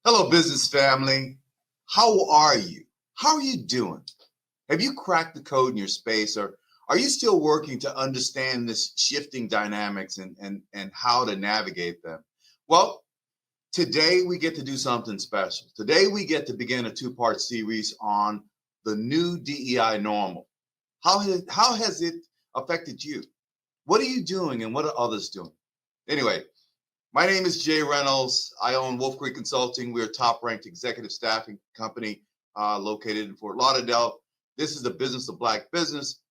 Hello, business family. How are you? How are you doing? Have you cracked the code in your space, or are you still working to understand this shifting dynamics and how to navigate them? Well, today we get to do something special. Today we get to begin a two-part series on the new DEI normal. How has it affected you? What are you doing and what are others doing? Anyway, my name is Jay Reynolds. I own Wolf Creek Consulting. We're a top-ranked executive staffing company located in Fort Lauderdale. This is the business of Black business.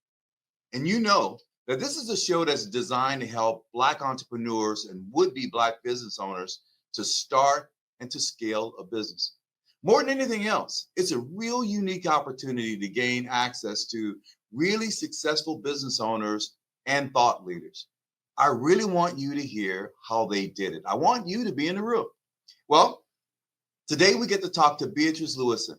And you know that this is a show that's designed to help Black entrepreneurs and would-be Black business owners to start and to scale a business. More than anything else, it's a real unique opportunity to gain access to really successful business owners and thought leaders. I really want you to hear how they did it. I want you to be in the room. Well, today we get to talk to Beatrice Louissaint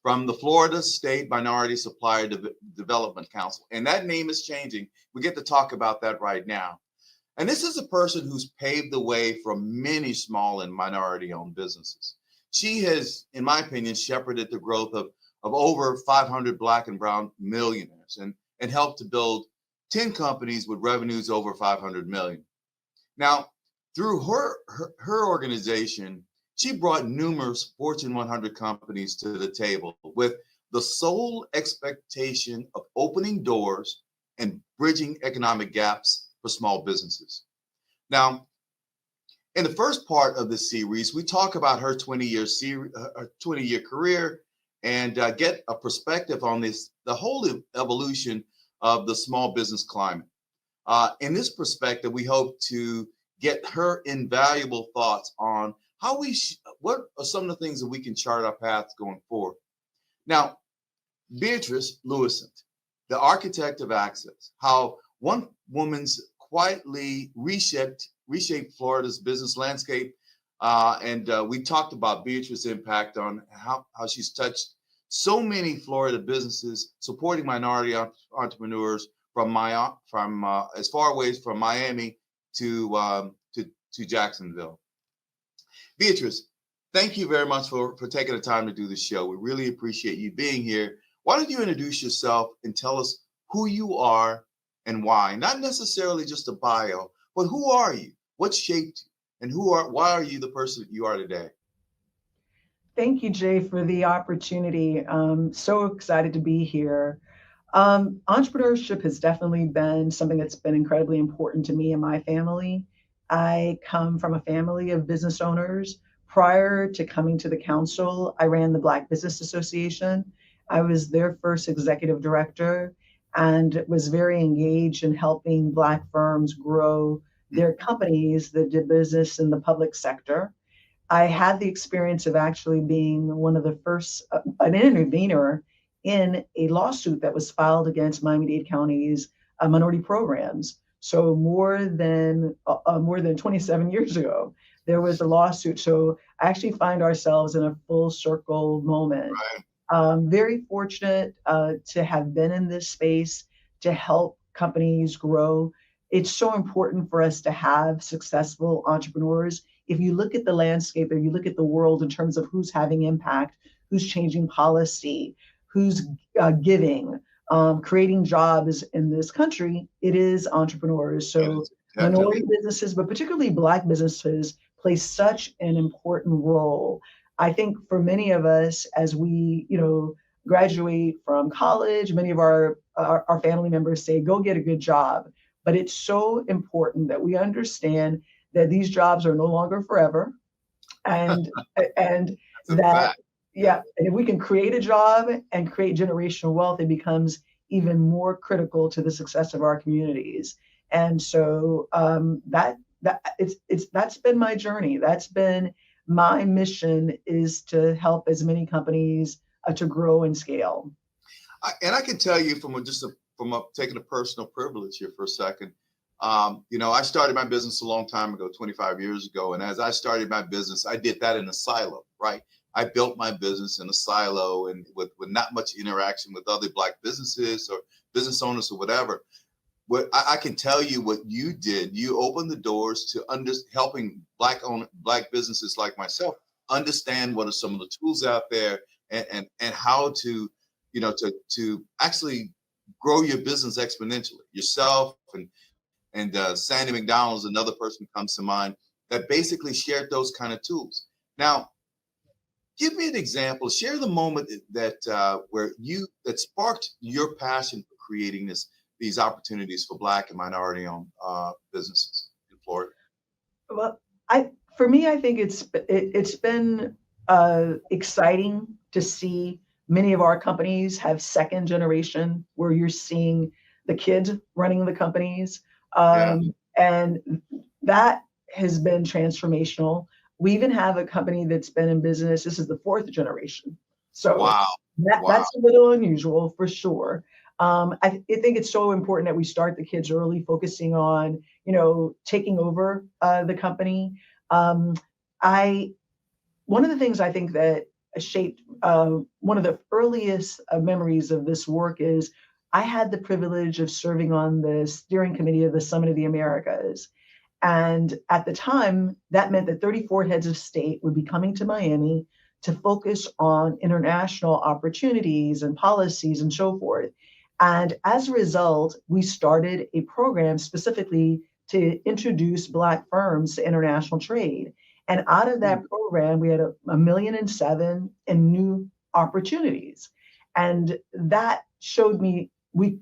from the Florida State Minority Supplier Development Council. And that name is changing. We get to talk about that right now. And this is a person who's paved the way for many small and minority-owned businesses. She has, in my opinion, shepherded the growth of over 500 Black and brown millionaires and helped to build 10 companies with revenues over 500 million. Now, through her organization, she brought numerous Fortune 100 companies to the table with the sole expectation of opening doors and bridging economic gaps for small businesses. Now, in the first part of this series, we talk about her 20-year career and get a perspective on the whole evolution of the small business climate. In this perspective, we hope to get her invaluable thoughts on what are some of the things that we can chart our paths going forward. Now, Beatrice Louissaint, the architect of access, how one woman's quietly reshaped Florida's business landscape. And we talked about Beatrice's impact on how she's touched so many Florida businesses, supporting minority entrepreneurs from as far away from Miami to Jacksonville. Beatrice, thank you very much for taking the time to do this show. We really appreciate you being here. Why don't you introduce yourself and tell us who you are and why? Not necessarily just a bio, but who are you? What shaped you? And why are you the person that you are today? Thank you, Jay, for the opportunity. So excited to be here. Entrepreneurship has definitely been something that's been incredibly important to me and my family. I come from a family of business owners. Prior to coming to the council, I ran the Black Business Association. I was their first executive director and was very engaged in helping Black firms grow their companies that did business in the public sector. I had the experience of actually being one of the first, an intervener in a lawsuit that was filed against Miami-Dade County's minority programs. So more than 27 years ago, there was a lawsuit. So I actually find ourselves in a full circle moment. Right. Very fortunate to have been in this space to help companies grow. It's so important for us to have successful entrepreneurs. If you look at the landscape, if you look at the world in terms of who's having impact, who's changing policy, who's giving, creating jobs in this country, it is entrepreneurs. So minority businesses, but particularly Black businesses, play such an important role. I think for many of us, as we, graduate from college, many of our family members say, go get a good job. But it's so important that we understand that these jobs are no longer forever, and that yeah, and if we can create a job and create generational wealth, it becomes even more critical to the success of our communities. And so that's been my journey. That's been my mission, is to help as many companies to grow and scale. And I can tell you from taking a personal privilege here for a second. I started my business a long time ago, 25 years ago. And as I started my business, I did that in a silo, right? I built my business in a silo and with not much interaction with other Black businesses or business owners or whatever. What I can tell you what you did, you opened the doors to helping Black businesses like myself understand what are some of the tools out there, and how to, to actually grow your business exponentially. Yourself and Sandy McDonald's, another person comes to mind that basically shared those kind of tools. Now, give me an example. Share the moment that where that sparked your passion for creating these opportunities for Black and minority-owned businesses in Florida. Well, for me, I think it's been exciting to see many of our companies have second generation, where you're seeing the kids running the companies, and that has been transformational. We even have a company that's been in business. This is the fourth generation, so wow, that's a little unusual for sure. I think it's so important that we start the kids early, focusing on, taking over the company. One of the things I think that shaped one of the earliest memories of this work is I had the privilege of serving on the steering committee of the Summit of the Americas. And at the time, that meant that 34 heads of state would be coming to Miami to focus on international opportunities and policies and so forth. And as a result, we started a program specifically to introduce Black firms to international trade. And out of that program, we had $1.7 million in new opportunities. And that showed me we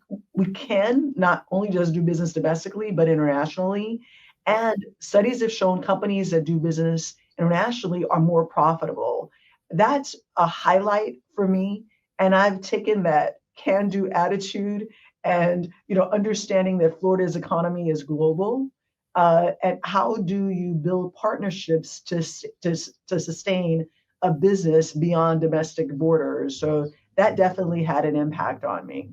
can not only just do business domestically, but internationally. And studies have shown companies that do business internationally are more profitable. That's a highlight for me. And I've taken that can-do attitude and, understanding that Florida's economy is global. And how do you build partnerships to sustain a business beyond domestic borders? So that definitely had an impact on me.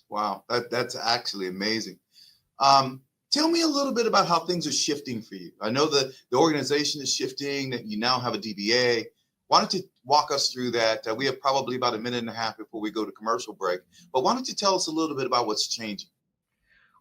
Wow, that's actually amazing. Tell me a little bit about how things are shifting for you. I know that the organization is shifting, that you now have a DBA. Why don't you walk us through that? We have probably about 1.5 minutes before we go to commercial break. But why don't you tell us a little bit about what's changing?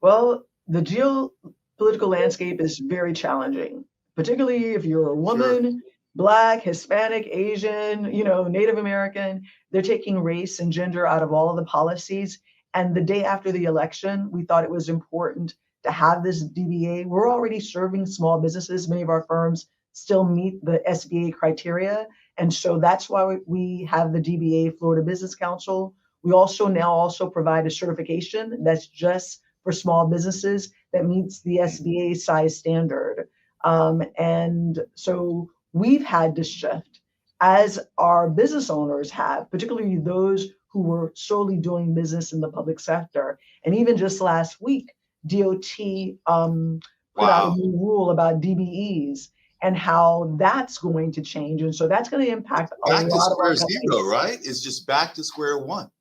Well, the geopolitical landscape is very challenging, particularly if you're a woman, sure. Black, Hispanic, Asian, Native American. They're taking race and gender out of all of the policies. And the day after the election, we thought it was important to have this DBA. We're already serving small businesses. Many of our firms still meet the SBA criteria. And so that's why we have the DBA Florida Business Council. We also provide a certification that's just for small businesses that meets the SBA size standard. And so we've had to shift, as our business owners have, particularly those who were solely doing business in the public sector. And even just last week, DOT put out a new rule about DBEs and how that's going to change. And so that's going to impact a lot of our companies. Back to square zero, right? It's just back to square one.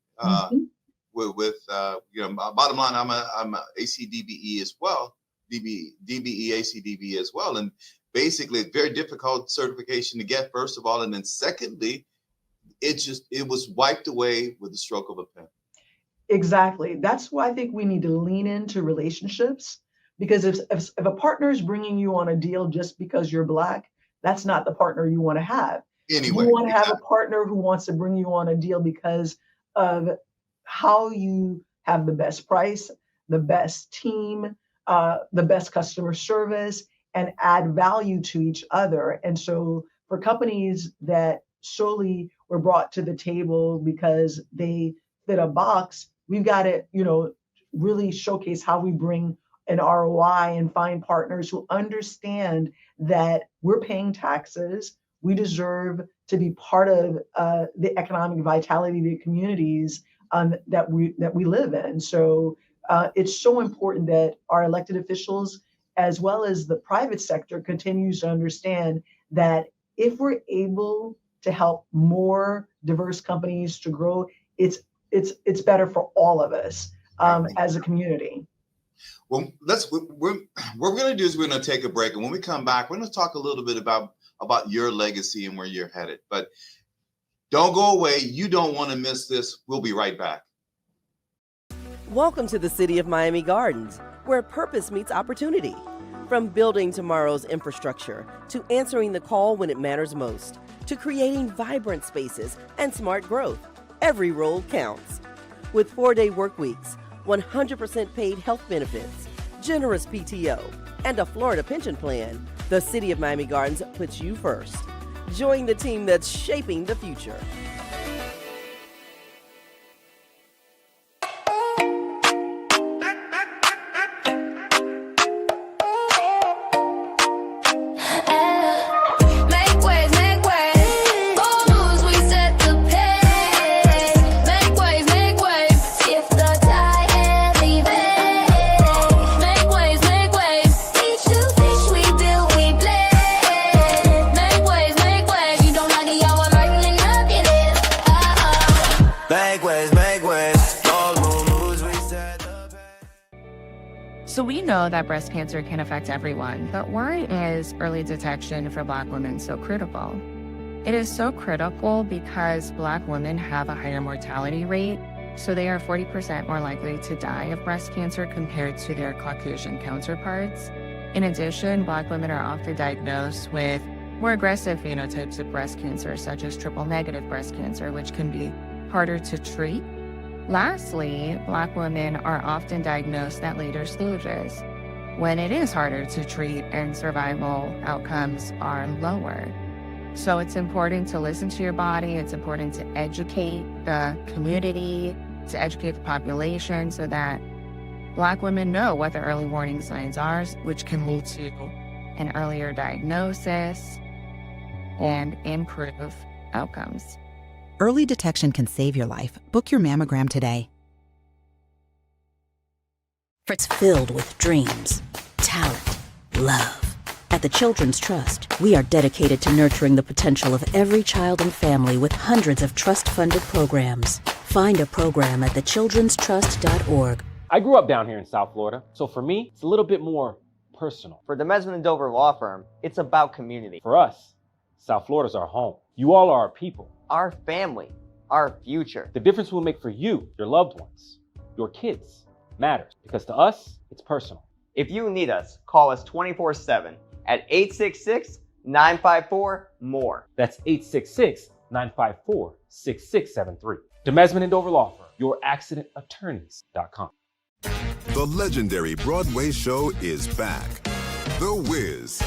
With bottom line, I'm a ACDBE as well, DBE ACDBE as well. And basically, it's very difficult certification to get, first of all. And then secondly, it was wiped away with the stroke of a pen. Exactly. That's why I think we need to lean into relationships, because if a partner is bringing you on a deal just because you're Black, that's not the partner you want to have. Anyway, you want to have a partner who wants to bring you on a deal because of how you have the best price, the best team, the best customer service, and add value to each other. And so for companies that solely were brought to the table because they fit a box, we've got to, really showcase how we bring an ROI and find partners who understand that we're paying taxes. We deserve to be part of the economic vitality of the communities that we live in. So it's so important that our elected officials, as well as the private sector, continues to understand that if we're able to help more diverse companies to grow, it's better for all of us as a community. Well, what we're going to do is we're going to take a break, and when we come back, we're going to talk a little bit about your legacy and where you're headed. But don't go away. You don't want to miss this. We'll be right back. Welcome to the City of Miami Gardens, where purpose meets opportunity. From building tomorrow's infrastructure to answering the call when it matters most, to creating vibrant spaces and smart growth. Every role counts. With 4-day work weeks, 100% paid health benefits, generous PTO, and a Florida pension plan, the City of Miami Gardens puts you first. Join the team that's shaping the future. So we know that breast cancer can affect everyone, but why is early detection for Black women so critical? It is so critical because Black women have a higher mortality rate, so they are 40% more likely to die of breast cancer compared to their Caucasian counterparts. In addition, Black women are often diagnosed with more aggressive phenotypes of breast cancer, such as triple-negative breast cancer, which can be harder to treat. Lastly, Black women are often diagnosed at later stages, when it is harder to treat and survival outcomes are lower. So it's important to listen to your body. It's important to educate the community, to educate the population so that Black women know what the early warning signs are, which can lead to an earlier diagnosis and improve outcomes. Early detection can save your life. Book your mammogram today. It's filled with dreams, talent, love. At the Children's Trust, we are dedicated to nurturing the potential of every child and family with hundreds of trust-funded programs. Find a program at thechildrenstrust.org. I grew up down here in South Florida, so for me, it's a little bit more personal. For the Mesman & Dover Law Firm, it's about community. For us, South Florida's our home. You all are our people. Our family, our future. The difference we'll make for you, your loved ones, your kids, matters. Because to us, it's personal. If you need us, call us 24/7 at 866-954-MORE. That's 866-954-6673. The Mesman & Dover Law Firm, youraccidentattorneys.com. The legendary Broadway show is back. The Wiz.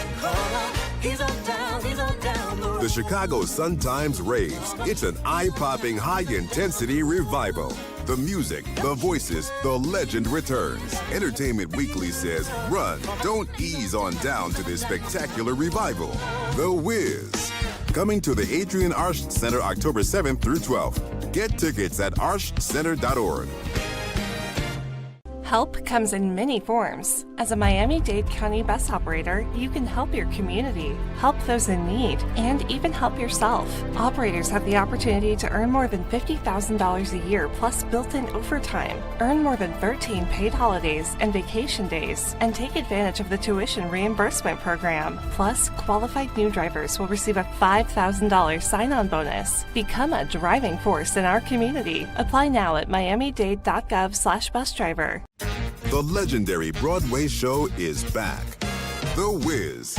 The Chicago Sun-Times raves. It's an eye-popping, high-intensity revival. The music, the voices, the legend returns. Entertainment Weekly says, run, don't ease on down to this spectacular revival. The Wiz. Coming to the Adrian Arsh Center October 7th through 12th. Get tickets at arshcenter.org. Help comes in many forms. As a Miami-Dade County bus operator, you can help your community, help those in need, and even help yourself. Operators have the opportunity to earn more than $50,000 a year plus built-in overtime, earn more than 13 paid holidays and vacation days, and take advantage of the tuition reimbursement program. Plus, qualified new drivers will receive a $5,000 sign-on bonus. Become a driving force in our community. Apply now at miamidade.gov/busdriver. The legendary Broadway show is back. The Wiz.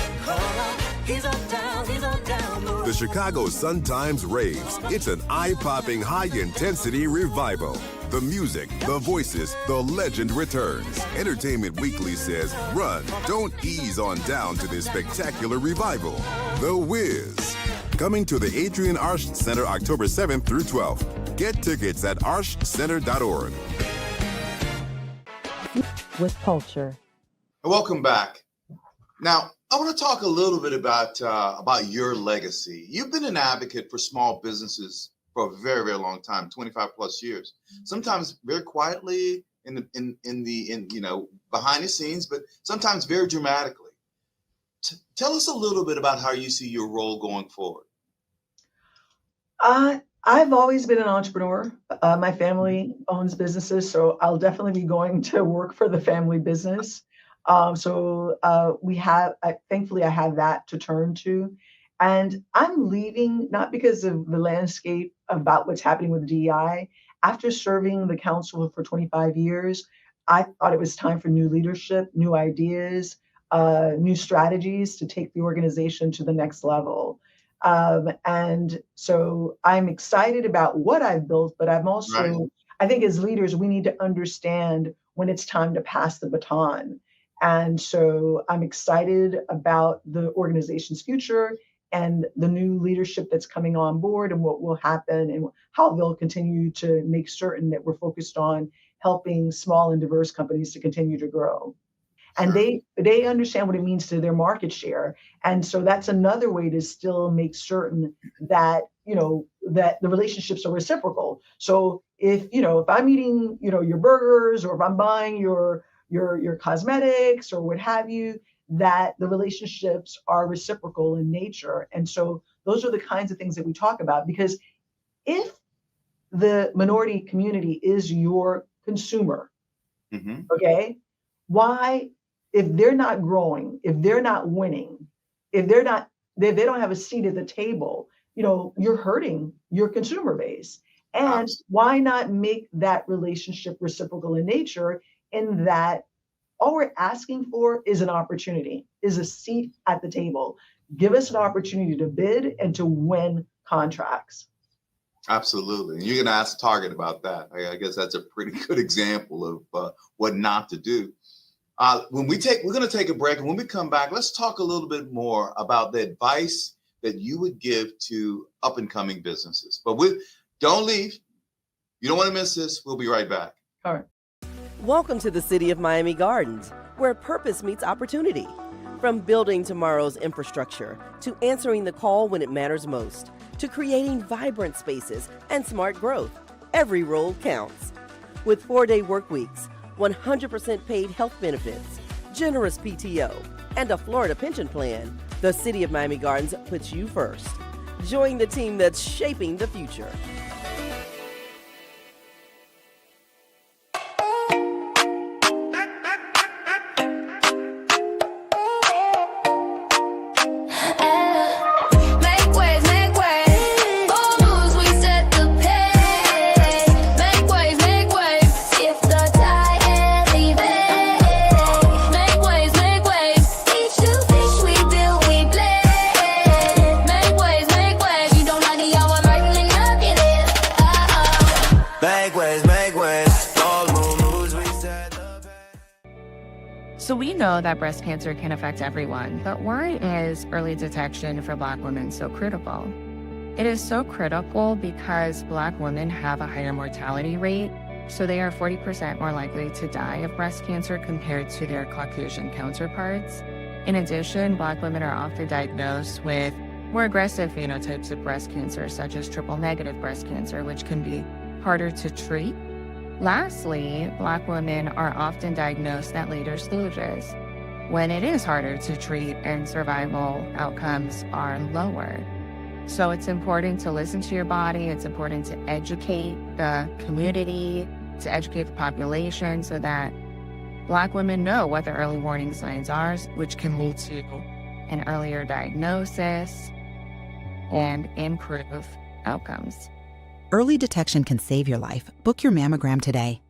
The Chicago Sun-Times raves. It's an eye-popping, high-intensity revival. The music, the voices, the legend returns. Entertainment Weekly says, run, don't ease on down to this spectacular revival. The Wiz. Coming to the Adrian Arsh Center October 7th through 12th. Get tickets at arshcenter.org. With culture. Welcome back. Now, I want to talk a little bit about your legacy. You've been an advocate for small businesses for a very, very long time, 25 plus years. Sometimes very quietly in behind the scenes, but sometimes very dramatically. Tell us a little bit about how you see your role going forward. I've always been an entrepreneur. My family owns businesses, so I'll definitely be going to work for the family business. Thankfully, I have that to turn to. And I'm leaving not because of the landscape about what's happening with DEI. After serving the council for 25 years, I thought it was time for new leadership, new ideas, new strategies to take the organization to the next level. And so I'm excited about what I've built, but I'm also, Right. I think as leaders, we need to understand when it's time to pass the baton. And so I'm excited about the organization's future and the new leadership that's coming on board and what will happen and how they'll continue to make certain that we're focused on helping small and diverse companies to continue to grow. And they understand what it means to their market share. And so that's another way to still make certain that, that the relationships are reciprocal. So if I'm eating, your burgers, or if I'm buying your cosmetics or what have you, that the relationships are reciprocal in nature. And so those are the kinds of things that we talk about, because if the minority community is your consumer, okay, why, if they're not growing, if they're not winning, if they don't have a seat at the table, you're hurting your consumer base. And why not make that relationship reciprocal in nature, in that all we're asking for is an opportunity, is a seat at the table. Give us an opportunity to bid and to win contracts. Absolutely. And you're going to ask Target about that. I guess that's a pretty good example of what not to do. We're going to take a break. And when we come back, let's talk a little bit more about the advice that you would give to up and coming businesses. But don't leave. You don't want to miss this. We'll be right back. All right. Welcome to the City of Miami Gardens, where purpose meets opportunity. From building tomorrow's infrastructure, to answering the call when it matters most, to creating vibrant spaces and smart growth, every role counts. With 4-day work weeks, 100% paid health benefits, generous PTO, and a Florida pension plan, the City of Miami Gardens puts you first. Join the team that's shaping the future. So we know that breast cancer can affect everyone, but why is early detection for Black women so critical? It is so critical because Black women have a higher mortality rate, so they are 40% more likely to die of breast cancer compared to their Caucasian counterparts. In addition, Black women are often diagnosed with more aggressive phenotypes of breast cancer, such as triple-negative breast cancer, which can be harder to treat. Lastly, Black women are often diagnosed at later stages, when it is harder to treat and survival outcomes are lower. So it's important to listen to your body. It's important to educate the community, to educate the population, so that Black women know what the early warning signs are, which can lead to an earlier diagnosis and improve outcomes. Early detection can save your life. Book your mammogram today.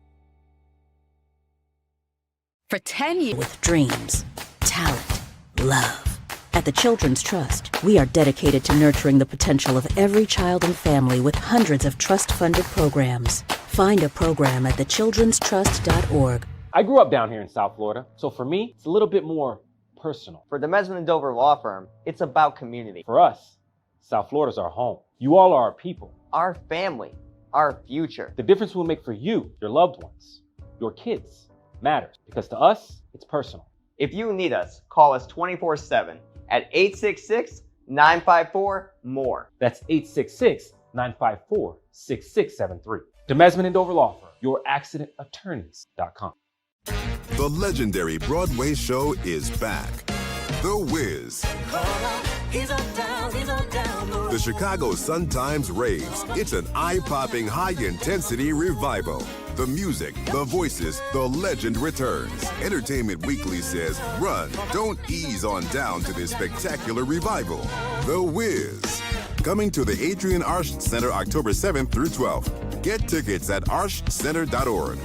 For 10 years, with dreams, talent, love. At the Children's Trust, we are dedicated to nurturing the potential of every child and family with hundreds of trust-funded programs. Find a program at thechildrenstrust.org. I grew up down here in South Florida, so for me, it's a little bit more personal. For the Mesman & Dover Law Firm, it's about community. For us, South Florida's our home. You all are our people. Our family, our future. The difference we'll make for you, your loved ones, your kids, matters, because to us, it's personal. If you need us, call us 24/7 at 866-954-MORE. That's 866-954-6673. The Mesman & Dover Law Firm, youraccidentattorneys.com. The legendary Broadway show is back. The Wiz. The Chicago Sun-Times raves. It's an eye-popping, high-intensity revival. The music, the voices, the legend returns. Entertainment Weekly says, run, don't ease on down to this spectacular revival. The Wiz. Coming to the Adrian Arsh Center October 7th through 12th. Get tickets at arshcenter.org.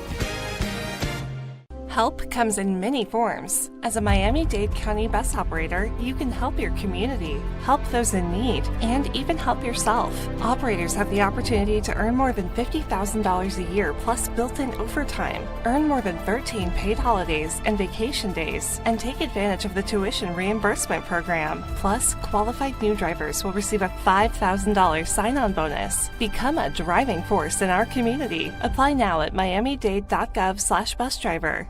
Help comes in many forms. As a Miami-Dade County bus operator, you can help your community, help those in need, and even help yourself. Operators have the opportunity to earn more than $50,000 a year plus built-in overtime, earn more than 13 paid holidays and vacation days, and take advantage of the tuition reimbursement program. Plus, qualified new drivers will receive a $5,000 sign-on bonus. Become a driving force in our community. Apply now at miamidade.gov/busdriver.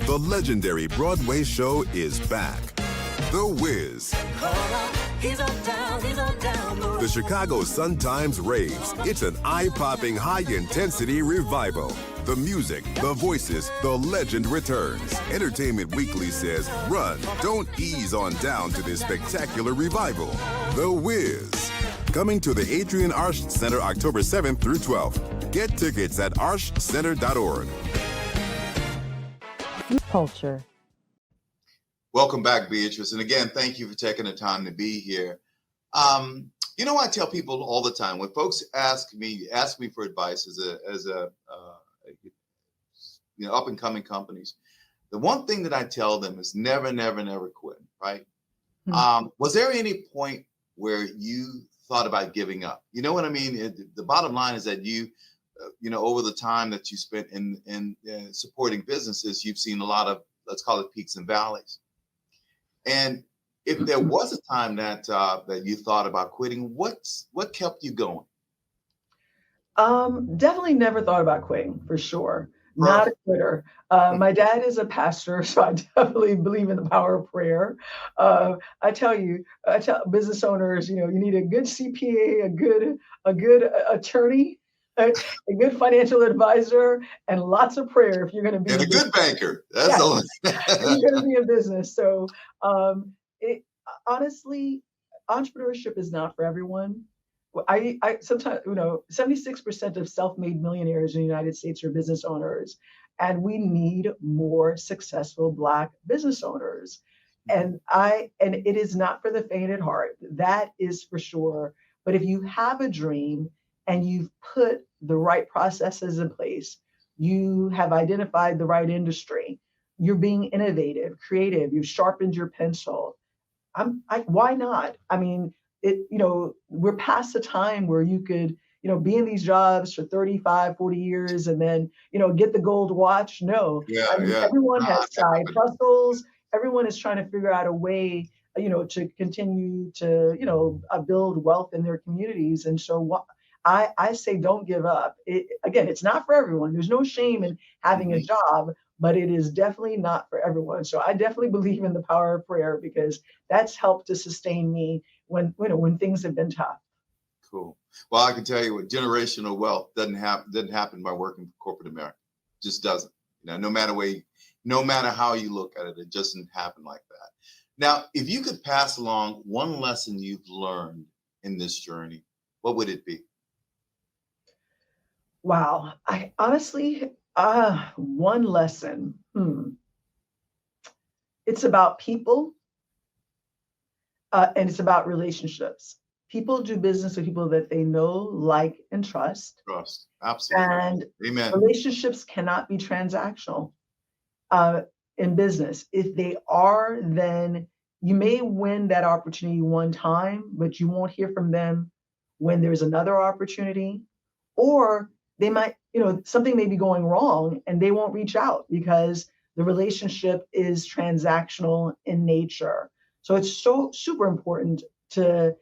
The legendary Broadway show is back. The Wiz. The Chicago Sun-Times raves. It's an eye-popping, high-intensity revival. The music, the voices, the legend returns. Entertainment Weekly says, run, don't ease on down to this spectacular revival. The Wiz. Coming to the Adrian Arsh Center October 7th through 12th. Get tickets at arshcenter.org. Culture. Welcome back, Beatrice. And again, thank you for taking the time to be here. You know, I tell people all the time when folks ask me for advice as a up and coming companies, the one thing that I tell them is never quit. Right? Was there any point where you thought about giving up? You know what I mean? The bottom line is that you over the time that you spent in supporting businesses, you've seen a lot of, let's call it, peaks and valleys. And if there was a time that you thought about quitting, what kept you going? Definitely never thought about quitting, for sure. Not a quitter. My dad is a pastor, so I definitely believe in the power of prayer. I tell business owners, you need a good CPA, a good attorney, a good financial advisor, and lots of prayer if you're going to be a good banker. That's the one. You're going to be in business. So honestly, entrepreneurship is not for everyone. I sometimes, 76% of self-made millionaires in the United States are business owners, and we need more successful Black business owners. And it is not for the faint at heart. That is for sure. But if you have a dream and you've put the right processes in place, you have identified the right industry, you're being innovative, creative, you've sharpened your pencil. Why not? I mean, we're past the time where you could, be in these jobs for 35, 40 years and then, get the gold watch. No, everyone has side hustles. Everyone is trying to figure out a way, to continue to, build wealth in their communities. And so I say, don't give up. It's not for everyone. There's no shame in having a job, but it is definitely not for everyone. So I definitely believe in the power of prayer because that's helped to sustain me when things have been tough. Cool. Well, I can tell you what, generational wealth doesn't happen by working for corporate America. It just doesn't. No matter how you look at it, it just doesn't happen like that. Now, if you could pass along one lesson you've learned in this journey, what would it be? Wow. I honestly, one lesson. It's about people, and it's about relationships. People do business with people that they know, like, and trust. Trust, absolutely. And Amen. Relationships cannot be transactional in business. If they are, then you may win that opportunity one time, but you won't hear from them when there's another opportunity. Or they might, something may be going wrong and they won't reach out because the relationship is transactional in nature. So it's so super important to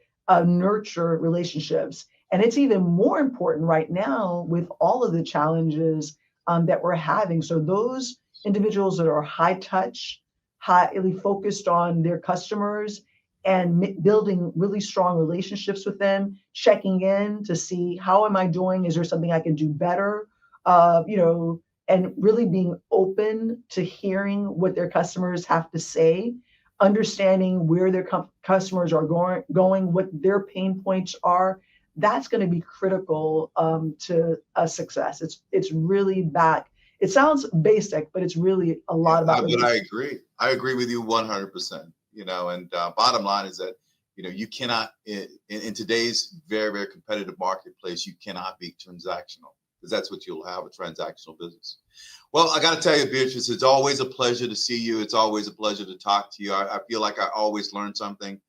nurture relationships. And it's even more important right now with all of the challenges that we're having. So those individuals that are high touch, highly focused on their customers and building really strong relationships with them, checking in to see, how am I doing? Is there something I can do better? And really being open to hearing what their customers have to say, understanding where their customers are going, what their pain points are. That's going to be critical to a success. It's really back. It sounds basic, but it's really a lot about. But I agree. I agree with you 100%. And bottom line is that you cannot in today's very, very competitive marketplace, you cannot be transactional. because that's what you'll have, a transactional business. Well, I got to tell you, Beatrice, it's always a pleasure to see you. It's always a pleasure to talk to you. I feel like I always learn something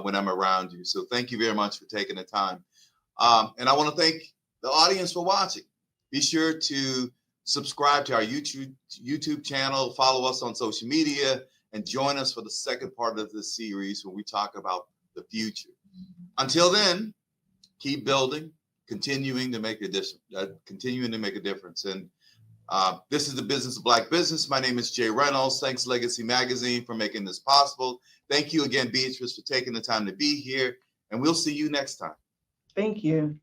when I'm around you. So thank you very much for taking the time. And I want to thank the audience for watching. Be sure to subscribe to our YouTube channel, follow us on social media, and join us for the second part of this series where we talk about the future. Until then, keep building, continuing to make a difference. And this is the Business of Black Business. My name is Jay Reynolds. Thanks, Legacy Magazine, for making this possible. Thank you again, Beatrice, for taking the time to be here. And we'll see you next time. Thank you.